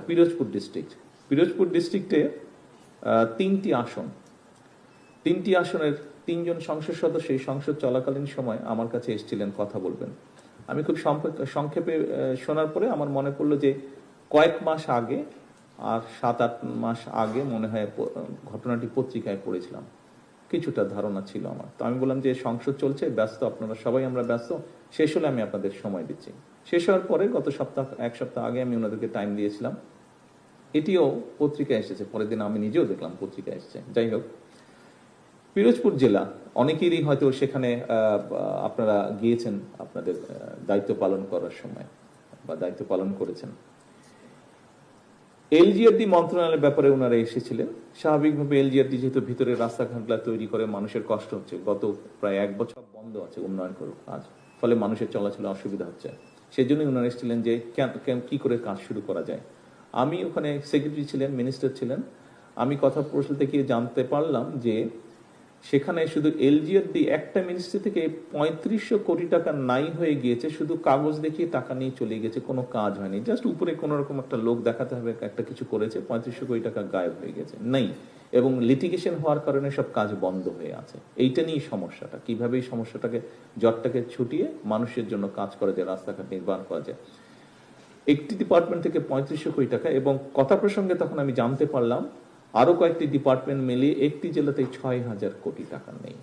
পিরোজপুর ডিস্ট্রিক্টে তিনটি আসনের 3 জন সংসদ সদস্য এই সংসদ চলাকালীন সময় আমার কাছে এসেছিলেন কথা বলবেন। আমি খুব সংক্ষেপে শোনার পরে আমার মনে পড়লো যে কয়েক মাস আগে আর 7-8 মাস আগে মনে হয় ঘটনাটি পত্রিকায় পড়েছিলাম, কিছুটা ধারণা ছিল আমার। তো আমি বললাম যে সংসদ চলছে, ব্যস্ত আপনারা সবাই, আমরা ব্যস্ত, শেষ হলে আমি আপনাদের সময় দিচ্ছি। শেষ হওয়ার পরে গত এক সপ্তাহ আগে আমি ওনাদেরকে টাইম দিয়েছিলাম, এটিও পত্রিকায় এসেছে, পরের দিন আমি নিজেও দেখলাম পত্রিকায় এসেছে। যাই হোক, পিরোজপুর জেলা অনেকেরই হয়তো সেখানে আপনারা গিয়েছেন আপনাদের দায়িত্ব পালন করার সময় বা দায়িত্ব পালন করেছেন। এলজিআরডি মন্ত্রণালয়ের ব্যাপারে ওনারা এসেছিলেন। স্বাভাবিকভাবে এলজিআরডি যেহেতু ভিতরে রাস্তাঘাটগুলো তৈরি করে মানুষের কষ্ট হচ্ছে, গত প্রায় 1 বছর বন্ধ আছে উন্নয়ন কাজ, ফলে মানুষের চলাচলে অসুবিধা হচ্ছে। সেই জন্যই ওনারা এসেছিলেন যে কি করে কাজ শুরু করা যায়। আমি ওখানে সেক্রেটারি ছিলেন, মিনিস্টার ছিলেন। আমি কথা প্রশ্নতে গিয়ে জানতে পারলাম যে সেখানে শুধু এলজিআরডি একটা মিনিস্ট্রি থেকে 3500 কোটি টাকা নাই হয়ে গিয়েছে, শুধু কাগজ দেখিয়ে টাকা নিয়ে চলে গেছে, কোনো কাজ হয়নি। জাস্ট উপরে কোনো রকম একটা লোক দেখাতে হবে একটা কিছু করেছে, 3500 কোটি টাকা গায়েব হয়ে গেছে, নেই। এবং লিটিগেশন হওয়ার কারণে সব কাজ বন্ধ হয়ে আছে। এইটা নিয়ে সমস্যাটা, কিভাবে এই সমস্যাটাকে জটটাকে ছুটিয়ে মানুষের জন্য কাজ করা যায়, রাস্তাঘাট নির্মাণ করা যায়। একটি ডিপার্টমেন্ট থেকে 3500 কোটি টাকা, এবং কথা প্রসঙ্গে তখন আমি জানতে পারলাম আরো কয়েকটি ডিপার্টমেন্ট মিলিয়ে একটি জেলাতে 6000 কোটি টাকা নেই।